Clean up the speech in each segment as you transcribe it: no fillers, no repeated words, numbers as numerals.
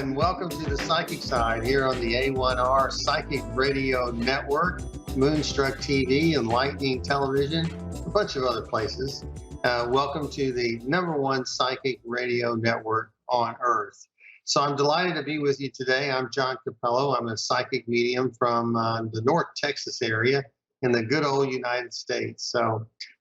and welcome to the Psychic Side here on the A1R Psychic Radio Network, Moonstruck TV, Enlightening Television, a bunch of other places. Welcome to the #1 Psychic Radio Network on Earth. So I'm delighted to be with you today. I'm John Cappello. I'm a psychic medium from the North Texas area in the good old United States.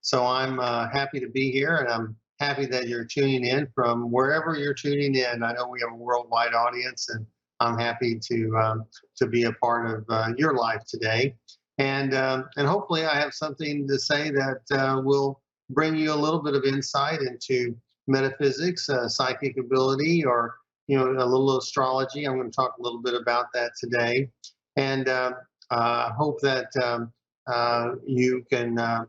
So I'm happy to be here, and I'm happy that you're tuning in from wherever you're tuning in. I know we have a worldwide audience, and I'm happy to be a part of your life today. And hopefully I have something to say that will bring you a little bit of insight into metaphysics, psychic ability, or a little astrology. I'm going to talk a little bit about that today, and hope that you can,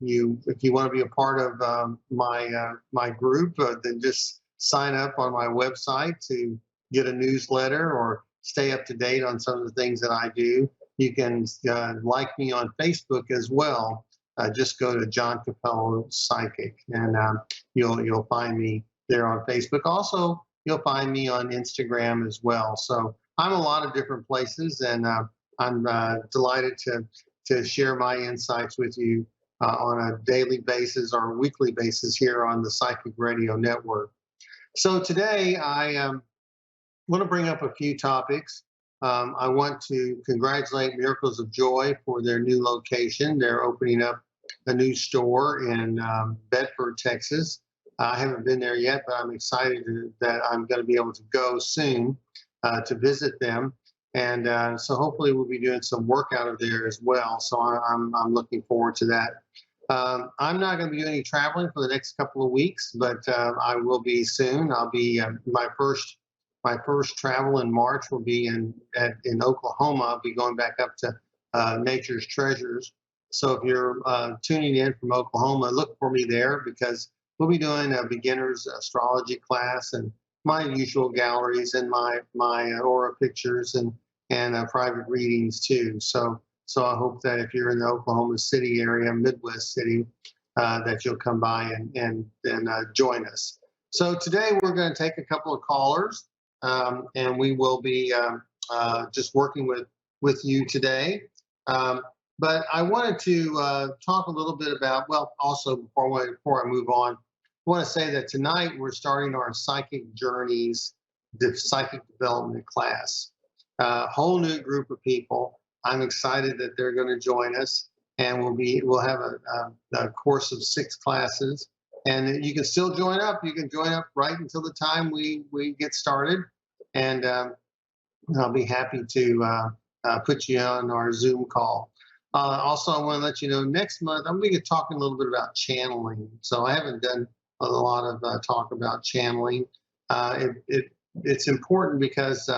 if you want to be a part of my group, then just sign up on my website to get a newsletter or stay up to date on some of the things that I do. You can like me on Facebook as well. Just go to John Cappello Psychic, and you'll find me there on Facebook. Also, you'll find me on Instagram as well. So I'm a lot of different places, and I'm delighted to share my insights with you on a daily basis or a weekly basis here on the Psychic Radio Network. So today I want to bring up a few topics. I want to congratulate Miracles of Joy for their new location. They're opening up a new store in Bedford, Texas. I haven't been there yet, but I'm excited that I'm going to be able to go soon to visit them. And so hopefully we'll be doing some work out of there as well. So I'm looking forward to that. I'm not going to be doing any traveling for the next couple of weeks, but I will be soon. I'll be my first travel in March will be in Oklahoma. I'll be going back up to Nature's Treasures. So if you're tuning in from Oklahoma, look for me there, because we'll be doing a beginner's astrology class and my usual galleries and my aura pictures and private readings too. So I hope that if you're in the Oklahoma City area, Midwest City, that you'll come by and join us. So today we're going to take a couple of callers, and we will be just working with you today. But I wanted to talk a little bit about, also before I move on, I want to say that tonight we're starting our Psychic Journeys, the Psychic Development class. A whole new group of people. I'm excited that they're going to join us, and we'll have a course of 6 classes. And you can still join up. You can join up right until the time we get started, and I'll be happy to put you on our Zoom call. Also, I want to let you know next month I'm going to be talking a little bit about channeling. So I haven't done a lot of talk about channeling. It's important because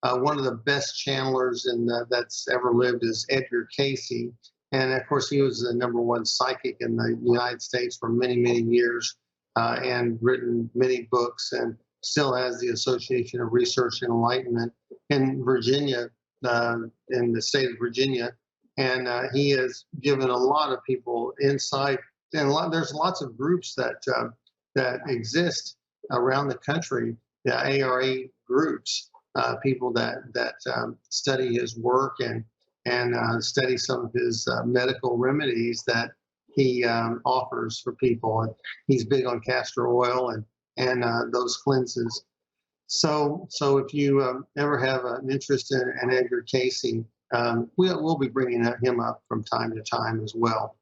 one of the best channelers that's ever lived is Edgar Casey. And of course, he was the #1 psychic in the United States for many, many years, and written many books, and still has the Association of Research and Enlightenment in Virginia, in the state of Virginia. And he has given a lot of people insight. And there's lots of groups that exist around the country, the ARA groups, people that study his work and study some of his medical remedies that he offers for people. And he's big on castor oil and those cleanses. So if you ever have an interest in Edgar Casey, we'll be bringing him up from time to time as well.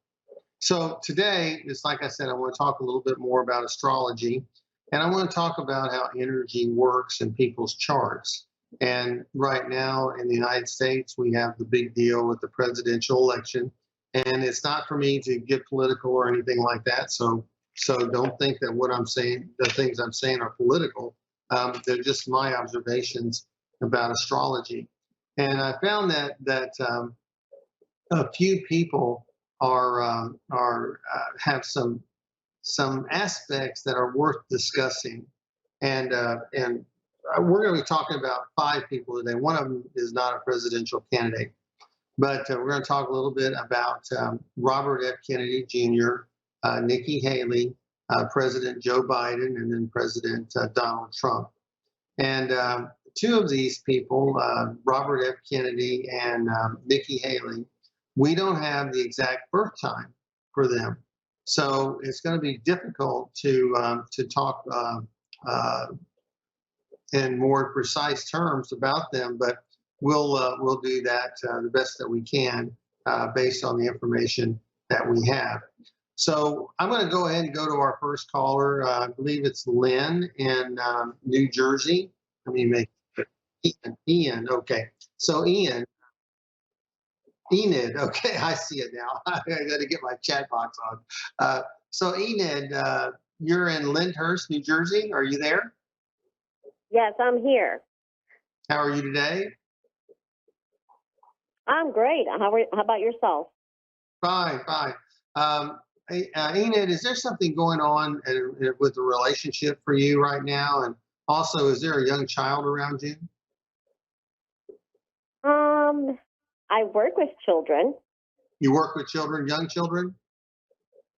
So today, it's like I said, I want to talk a little bit more about astrology, and I want to talk about how energy works in people's charts. And right now in the United States, we have the big deal with the presidential election, and it's not for me to get political or anything like that. So don't think that what I'm saying, the things I'm saying, are political. They're just my observations about astrology. And I found that a few people have some aspects that are worth discussing, and we're going to be talking about 5 people today. One of them is not a presidential candidate, but we're going to talk a little bit about Robert F. Kennedy Jr., Nikki Haley, President Joe Biden, and then President Donald Trump. And two of these people, Robert F. Kennedy and Nikki Haley, we don't have the exact birth time for them. So it's going to be difficult to talk in more precise terms about them, but we'll do that the best that we can based on the information that we have. So I'm going to go ahead and go to our first caller. I believe it's Lynn in New Jersey. Let me make Ian. Okay. So Enid. Okay, I see it now. I got to get my chat box on. So Enid, you're in Lyndhurst, New Jersey. Are you there? Yes, I'm here. How are you today? I'm great. How about yourself? Fine. Enid, is there something going on with the relationship for you right now? And also, is there a young child around you? I work with children. You work with children, young children?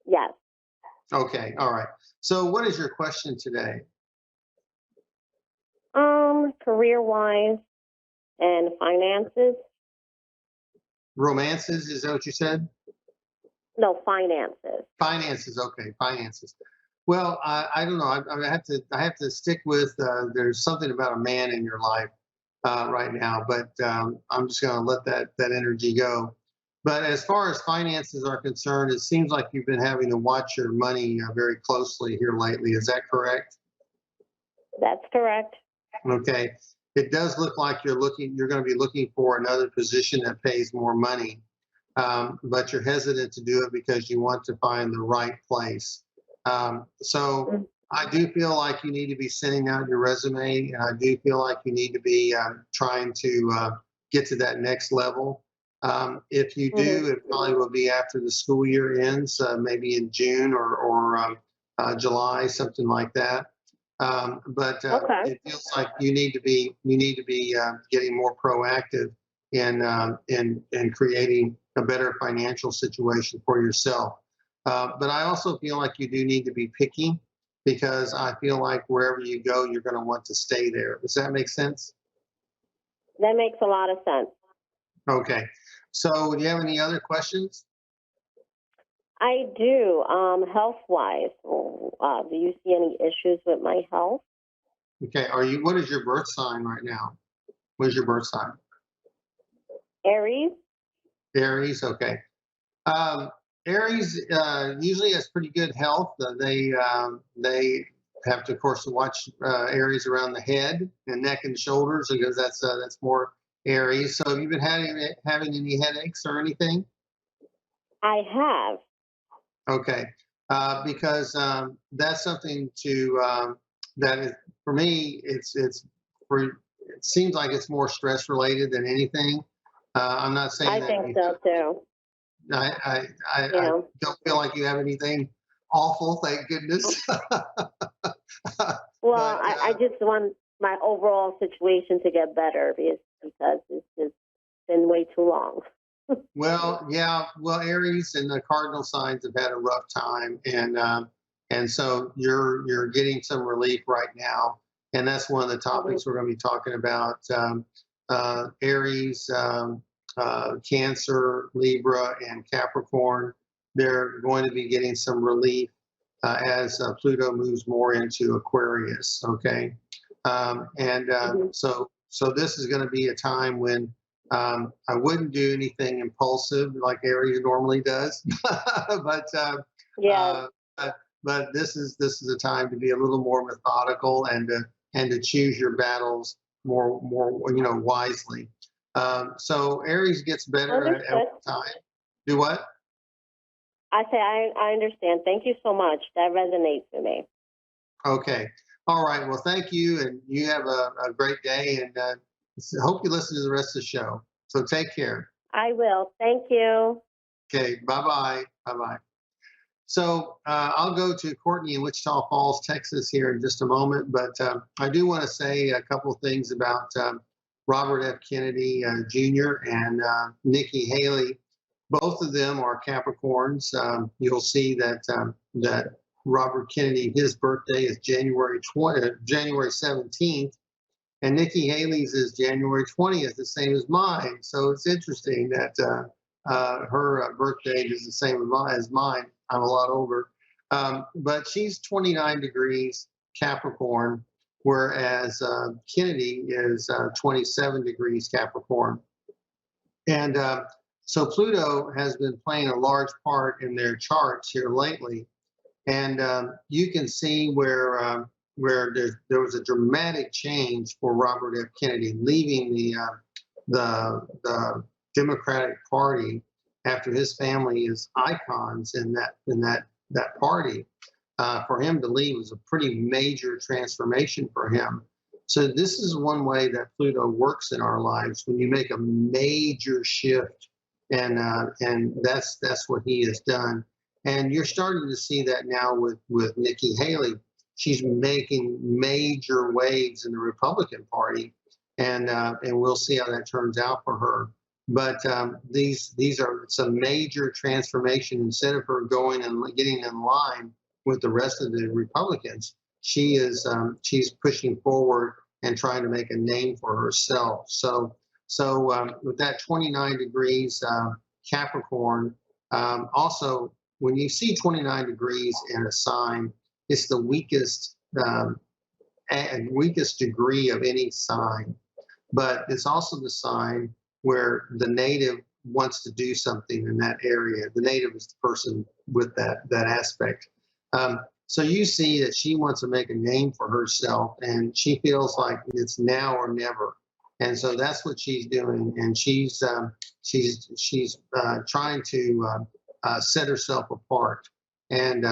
Yes. Okay, all right. So what is your question today? Career-wise and finances. Romances, is that what you said? No, finances. Finances, okay, finances. Well, I don't know. I have to stick with. There's something about a man in your life right now, but I'm just going to let that energy go. But as far as finances are concerned, it seems like you've been having to watch your money very closely here lately. Is that correct? That's correct. Okay. It does look like you're going to be looking for another position that pays more money, but you're hesitant to do it because you want to find the right place. So I do feel like you need to be sending out your resume, and I do feel like you need to be trying to get to that next level. If you do, it probably will be after the school year ends, maybe in June or July, something like that. But Okay. it feels like you need to be getting more proactive in creating a better financial situation for yourself. But I also feel like you do need to be picky because I feel like wherever you go, you're going to want to stay there. Does that make sense? That makes a lot of sense. Okay. So do you have any other questions? I do. Health-wise, do you see any issues with my health? Okay. What is your birth sign right now? What is your birth sign? Aries. Aries. Okay. Aries usually has pretty good health. They have to, of course, watch areas around the head and neck and shoulders because that's more Aries. So have you been having any headaches or anything? I have. Okay, because that's something that is for me. It seems like it's more stress related than anything. I'm not saying I that think so too. I don't feel like you have anything awful, thank goodness. Well, But, I just want my overall situation to get better because it's just been way too long. well, yeah, well, Aries and the cardinal signs have had a rough time, and so you're getting some relief right now, and that's one of the topics we're going to be talking about. Aries, Cancer, Libra, and Capricorn. They're going to be getting some relief as Pluto moves more into Aquarius. Okay, so this is going to be a time when I wouldn't do anything impulsive like Aries normally does, but Yeah. but this is a time to be a little more methodical and to choose your battles more wisely. So Aries gets better at one time. Do what? I say I understand. Thank you so much. That resonates with me. Okay. All right. Well, thank you, and you have a great day, and hope you listen to the rest of the show. So take care. I will. Thank you. Okay. Bye-bye. Bye-bye. So I'll go to Courtney in Wichita Falls, Texas here in just a moment, but I do want to say a couple of things about Robert F. Kennedy Jr. and Nikki Haley. Both of them are Capricorns. You'll see that Robert Kennedy, his birthday is January 17th, And Nikki Haley's is January 20th, the same as mine. So it's interesting that her birth date is the same as mine. I'm a lot older. But she's 29 degrees Capricorn, whereas Kennedy is 27 degrees Capricorn. And so Pluto has been playing a large part in their charts here lately. And you can see where there was a dramatic change for Robert F. Kennedy leaving the Democratic Party after his family is icons in that party. For him to leave was a pretty major transformation for him. So this is one way that Pluto works in our lives, when you make a major shift, and that's what he has done. And you're starting to see that now with Nikki Haley. She's making major waves in the Republican Party, and we'll see how that turns out for her. But these are some major transformation. Instead of her going and getting in line with the rest of the Republicans, she's pushing forward and trying to make a name for herself. So with that 29 degrees Capricorn, also when you see 29 degrees in a sign, it's the weakest degree of any sign, but it's also the sign where the native wants to do something in that area. The native is the person with that aspect. So you see that she wants to make a name for herself, and she feels like it's now or never. And so that's what she's doing, and she's trying to set herself apart and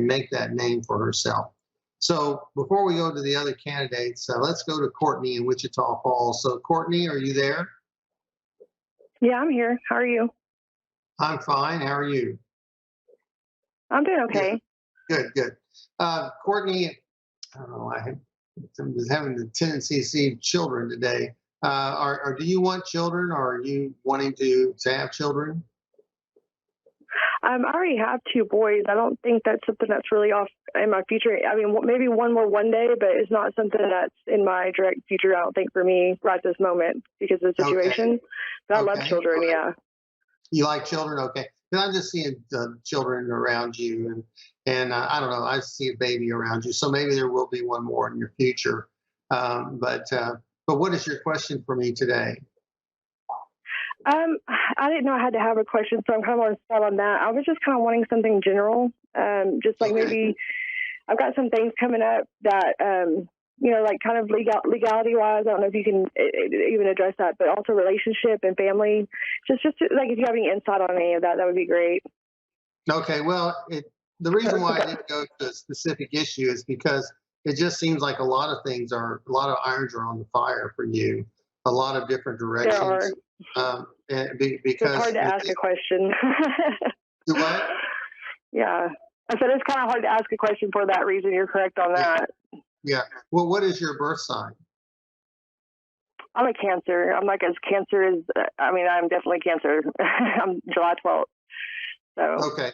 make that name for herself. So before we go to the other candidates, let's go to Courtney in Wichita Falls. So Courtney, are you there? Yeah, I'm here. How are you? I'm fine. How are you? I'm doing okay. Good. Courtney, I don't know, I was having the tendency to see children today. Do you want children, or are you wanting to have children? I already have 2 boys. I don't think that's something that's really off in my future. I mean, maybe one more one day, but it's not something that's in my direct future, I don't think, for me right this moment because of the situation. Okay. But I love children, yeah. You like children? Okay. Because I'm just seeing children around you, and I don't know, I see a baby around you. So maybe there will be one more in your future. But what is your question for me today? I didn't know I had to have a question, so I'm kind of on spot on that. I was just kind of wanting something general, just like maybe I've got some things coming up that, like kind of legality-wise. I don't know if you can even address that, but also relationship and family. Just like if you have any insight on any of that, that would be great. Okay. Well, the reason why I didn't go to a specific issue is because it just seems like a lot of irons are on the fire for you, a lot of different directions. There are. Because it's hard to ask a question. Do what? Yeah. I said it's kind of hard to ask a question for that reason. You're correct on that. Yeah. Well, what is your birth sign? I'm a Cancer. I'm like as Cancer as, I'm definitely Cancer. I'm July 12th. So. Okay.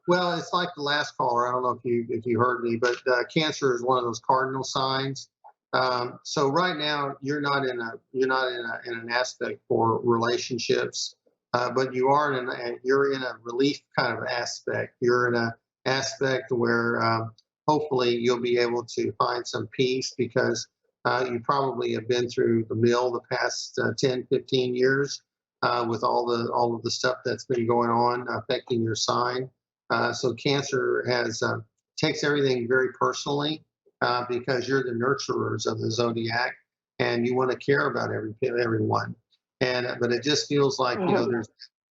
Well, it's like the last caller. I don't know if you heard me, but Cancer is one of those cardinal signs. So right now you're not in an aspect for relationships, but you're in a relief kind of aspect. You're in an aspect where hopefully you'll be able to find some peace, because you probably have been through the mill the past 10, 15 years with all of the stuff that's been going on affecting your sign. So Cancer takes everything very personally. Because you're the nurturers of the zodiac, and you want to care about everyone. But it just feels like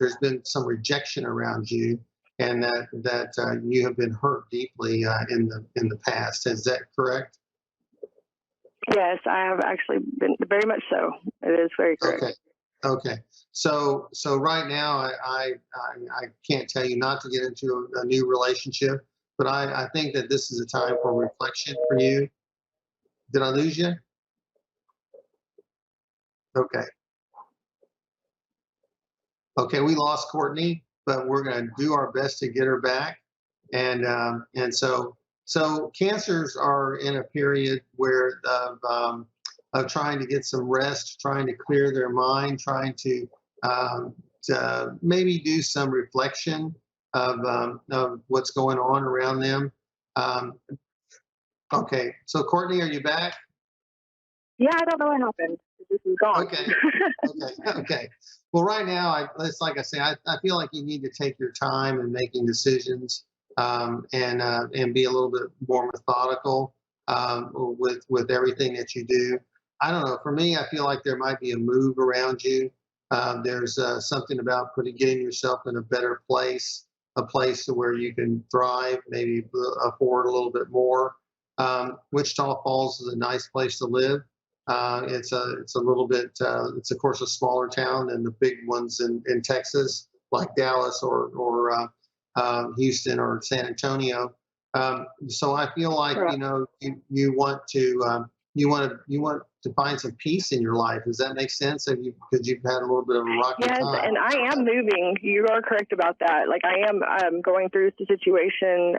there's been some rejection around you, and that you have been hurt deeply in the past. Is that correct? Yes, I have actually been, very much so. It is very correct. Okay. So right now I can't tell you not to get into a new relationship. But I think that this is a time for reflection for you. Did I lose you? Okay. Okay, we lost Courtney, but we're going to do our best to get her back. And so Cancers are in a period where trying to get some rest, trying to clear their mind, trying to maybe do some reflection of what's going on around them. Um, okay, so Courtney, are you back? Yeah, I don't know what happened. This is gone. Okay, okay. Well, right now, it's like I say, I feel like you need to take your time in making decisions, and be a little bit more methodical with everything that you do. I don't know. For me, I feel like there might be a move around you. There's something about getting yourself in a better place, a place where you can thrive, maybe afford a little bit more. Wichita Falls is a nice place to live. It's a little bit, it's of course a smaller town than the big ones in Texas, like Dallas or Houston or San Antonio. So I feel like, Right. you know, you want to find some peace in your life. Does that make sense? Because you've had a little bit of a rocky Yes, time. and I am moving. You are correct about that. Like I am going through the situation,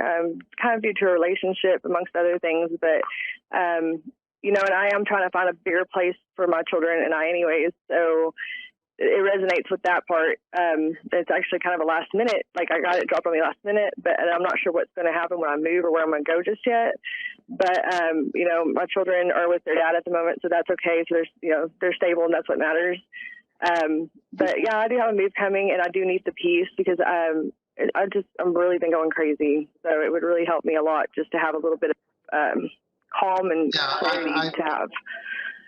kind of due to a relationship amongst other things. But you know, and I am trying to find a bigger place for my children and anyways. So it resonates with that part. It's actually kind of a last minute. Like I got it dropped on me last minute, but I'm not sure what's going to happen when I move or where I'm going to go just yet. But you know, my children are with their dad at the moment, so that's okay. So they're stable, and that's what matters. But yeah, I do have a move coming, and I do need the peace because I'm really been going crazy. So it would really help me a lot just to have a little bit of calm and clarity to have.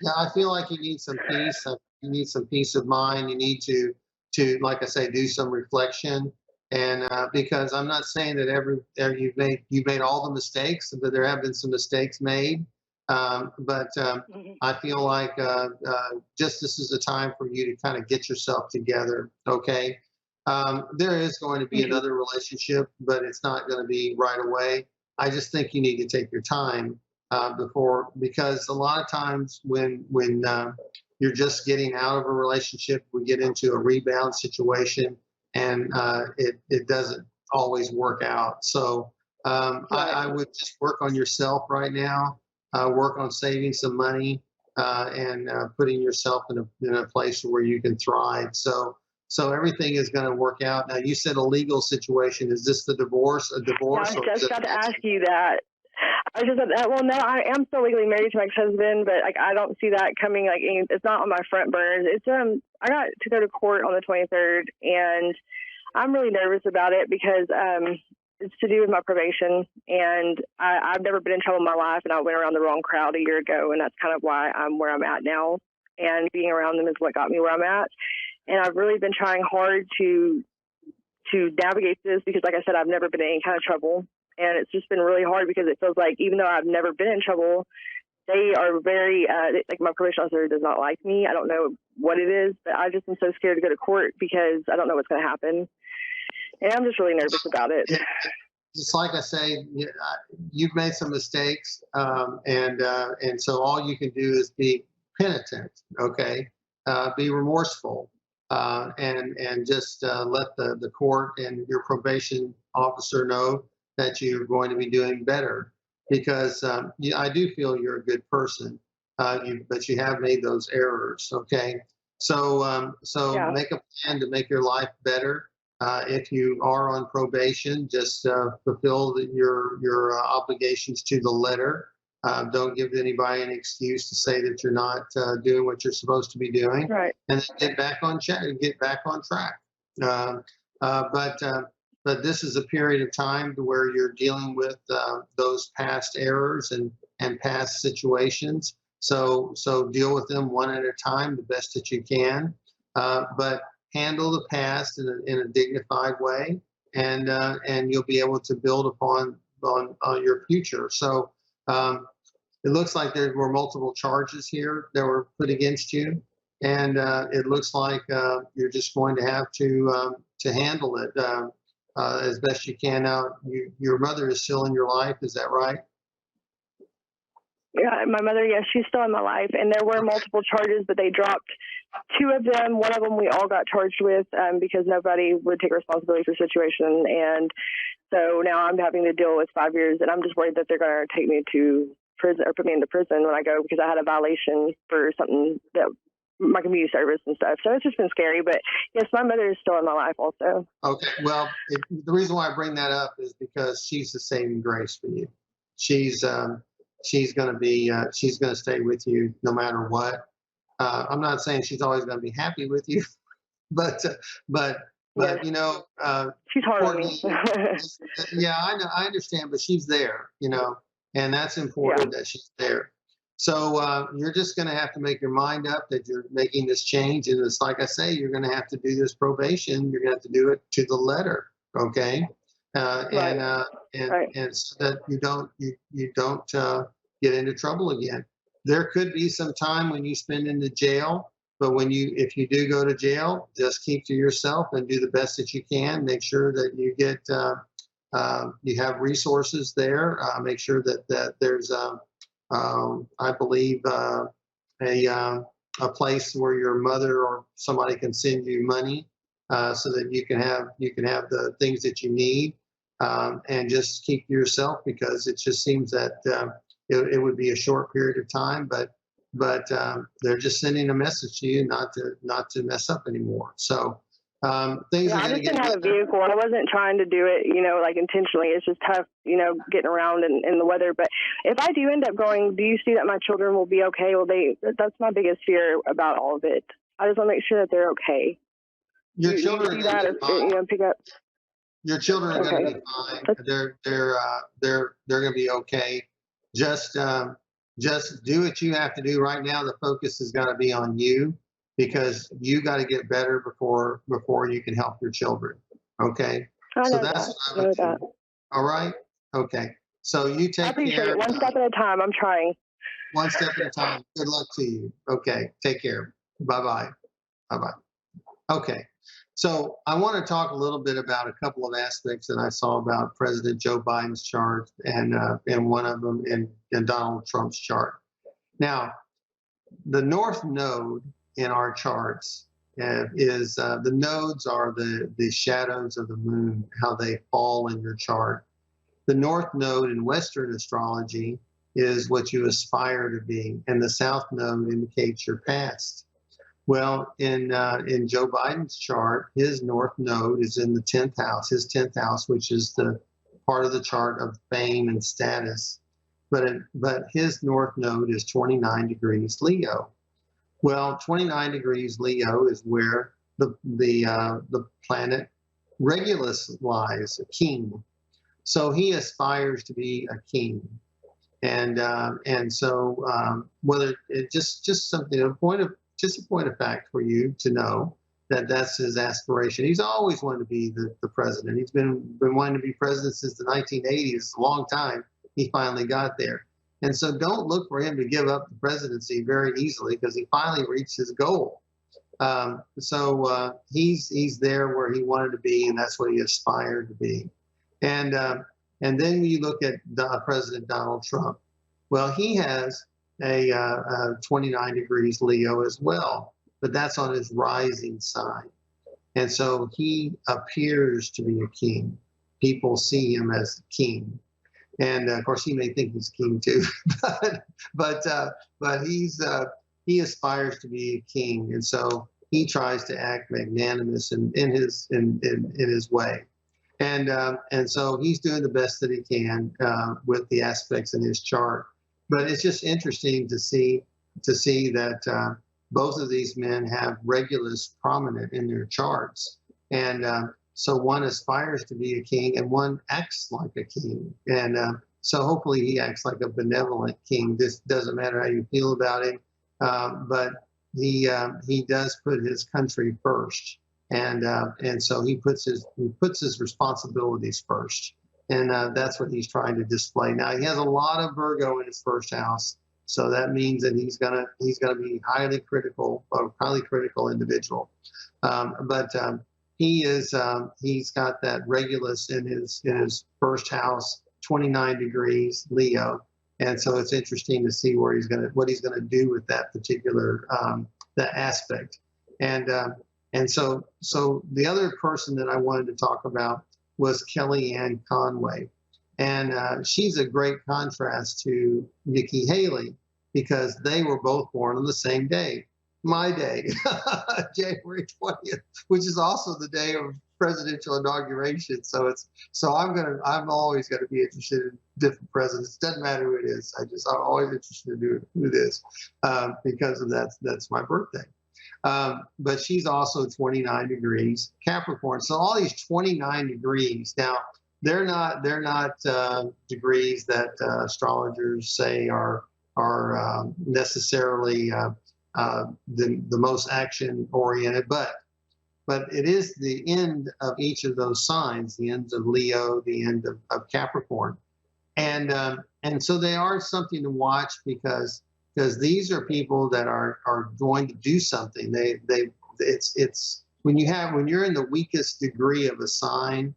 Yeah, I feel like you need some peace. You need some peace of mind. You need to, like I say, do some reflection. And because I'm not saying that you've made all the mistakes, but there have been some mistakes made. I feel like just this is a time for you to kind of get yourself together. Okay. There is going to be another relationship, but it's not going to be right away. I just think you need to take your time because a lot of times when you're just getting out of a relationship, we get into a rebound situation, and it doesn't always work out. So I would just work on yourself right now. Work on saving some money and putting yourself in a place where you can thrive. So everything is going to work out. Now, you said a legal situation. Is this a divorce? Yeah, I was just about to ask you that. I just said, well, no, I am still legally married to my ex-husband, but like I don't see that coming. Like it's not on my front burners. It's I got to go to court on the 23rd, and I'm really nervous about it because it's to do with my probation, and I've never been in trouble in my life, and I went around the wrong crowd a year ago, and that's kind of why I'm where I'm at now. And being around them is what got me where I'm at. And I've really been trying hard to navigate this because, like I said, I've never been in any kind of trouble. And it's just been really hard because it feels like even though I've never been in trouble, they are very, like my probation officer does not like me. I don't know what it is, but I just am so scared to go to court because I don't know what's going to happen. And I'm just really nervous about it. Just like I say, you've made some mistakes, and so all you can do is be penitent, okay? Be remorseful, and just let the court and your probation officer know that you're going to be doing better. Because I do feel you're a good person, but you have made those errors, okay? So make a plan to make your life better. If you are on probation, just fulfill your obligations to the letter. Don't give anybody an excuse to say that you're not doing what you're supposed to be doing, right? And then get back on track. But this is a period of time to where you're dealing with those past errors and past situations. So deal with them one at a time, the best that you can. But handle the past in a dignified way, and you'll be able to build upon your future. So it looks like there were multiple charges here that were put against you, and it looks like you're just going to have to handle it as best you can. Now, your mother is still in your life, is that right? Yeah, my mother, yes, she's still in my life. And there were multiple charges, but they dropped two of them. One of them we all got charged with because nobody would take responsibility for the situation. And so now I'm having to deal with 5 years, and I'm just worried that they're going to take me to prison or put me into prison when I go because I had a violation for something that my community service and stuff. So it's just been scary. But yes, my mother is still in my life also. Okay. Well, the reason why I bring that up is because she's the saving grace for you. She's going to be she's going to stay with you no matter what. I'm not saying she's always going to be happy with you, but Yes. you know, She's hard on me. yeah, I know, I understand, but she's there, you know, and that's important that she's there. So you're just going to have to make your mind up that you're making this change, and it's like I say, you're going to have to do this probation. You're going to have to do it to the letter, okay? Right. And so that you don't get into trouble again. There could be some time when you spend in the jail, but if you do go to jail, just keep to yourself and do the best that you can. Make sure that you get you have resources there. Make sure that there's I believe a place where your mother or somebody can send you money so that you can have the things that you need, and just keep to yourself, because it just seems that it would be a short period of time, but they're just sending a message to you not to mess up anymore. So things are I going to just get didn't have a better. vehicle. I wasn't trying to do it, like intentionally. It's just tough, getting around in the weather. But if I do end up going, do you see that my children will be okay? That's my biggest fear about all of it. I just want to make sure that they're okay. Your children you see that, pick up. Your children are going to be fine. They're going to be okay. Just do what you have to do right now. The focus has got to be on you, because you got to get better before you can help your children. Okay. So that's what I would do. All right. Okay. So you take care. I appreciate it. One step at a time. I'm trying. One step at a time. Good luck to you. Okay. Take care. Bye-bye. Bye-bye. Okay. So I want to talk a little bit about a couple of aspects that I saw about President Joe Biden's chart, and one of them in Donald Trump's chart. Now, the North Node in our charts is the nodes are the shadows of the moon, how they fall in your chart. The North Node in Western astrology is what you aspire to be, and the South Node indicates your past. Well, in Joe Biden's chart, his North Node is in the 10th house, which is the part of the chart of fame and status. But his North Node is 29 degrees Leo. Well, 29 degrees Leo is where the planet Regulus lies, a king. So he aspires to be a king, and so whether it just something a point of fact for you to know that that's his aspiration. He's always wanted to be the president. He's been wanting to be president since the 1980s, a long time. He finally got there. And so don't look for him to give up the presidency very easily, because he finally reached his goal. So he's there where he wanted to be, and that's what he aspired to be. And then you look at President Donald Trump. Well, he has a 29 degrees Leo as well, but that's on his rising sign. And so he appears to be a king. People see him as a king. And of course, he may think he's king too, but he aspires to be a king, and so he tries to act magnanimous in his way, and so he's doing the best that he can with the aspects in his chart. But it's just interesting to see that both of these men have Regulus prominent in their charts, and so one aspires to be a king, and one acts like a king. And so hopefully he acts like a benevolent king. This doesn't matter how you feel about him, but he does put his country first, and so he puts his responsibilities first, and that's what he's trying to display. Now he has a lot of Virgo in his first house, so that means that he's gonna be highly critical individual, but he's got that Regulus in his first house, 29 degrees Leo, and so it's interesting to see what he's gonna do with that particular that aspect, and so the other person that I wanted to talk about was Kellyanne Conway, And she's a great contrast to Nikki Haley because they were both born on the same day, my day, January 20th, which is also the day of presidential inauguration. So I'm always going to be interested in different presidents. Doesn't matter who it is. I'm always interested in who it is because of that's my birthday. But she's also 29 degrees Capricorn. So all these 29 degrees now. They're not degrees that astrologers say are necessarily the most action oriented, but it is the end of each of those signs, the end of Leo, the end of Capricorn, and so they are something to watch because these are people that are going to do something. It's when you're in the weakest degree of a sign.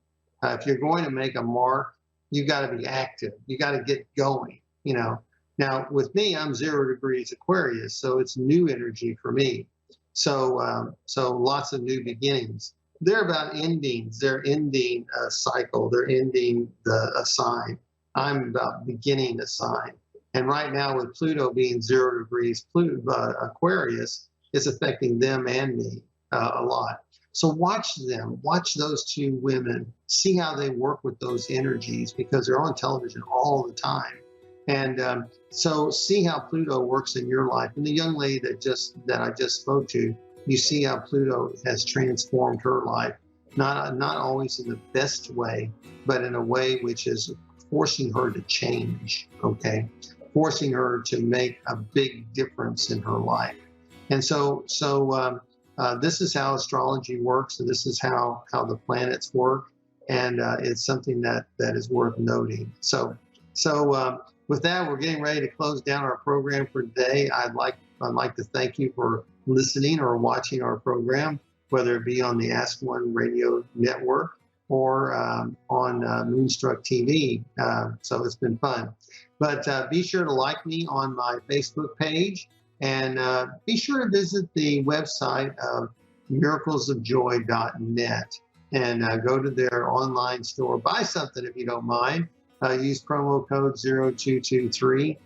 If you're going to make a mark, you got to be active. You got to get going. Now with me, I'm 0 degrees Aquarius, so it's new energy for me. So lots of new beginnings. They're about endings. They're ending a cycle. They're ending a sign. I'm about beginning a sign. And right now, with Pluto being 0 degrees Aquarius, it's affecting them and me a lot. So watch them, watch those two women, see how they work with those energies because they're on television all the time. And so see how Pluto works in your life. And the young lady that I just spoke to, you see how Pluto has transformed her life, not always in the best way, but in a way which is forcing her to change, okay? Forcing her to make a big difference in her life. And so this is how astrology works, and this is how the planets work, and it's something that is worth noting. So with that, we're getting ready to close down our program for today. I'd like to thank you for listening or watching our program, whether it be on the Ask One Radio Network or on Moonstruck TV. So it's been fun. But be sure to like me on my Facebook page. And be sure to visit the website of miraclesofjoy.net and go to their online store. Buy something if you don't mind. Use promo code 0223.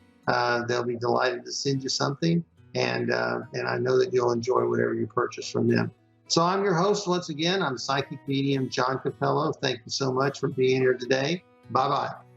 They'll be delighted to send you something. And I know that you'll enjoy whatever you purchase from them. So I'm your host once again. I'm psychic medium John Cappello. Thank you so much for being here today. Bye-bye.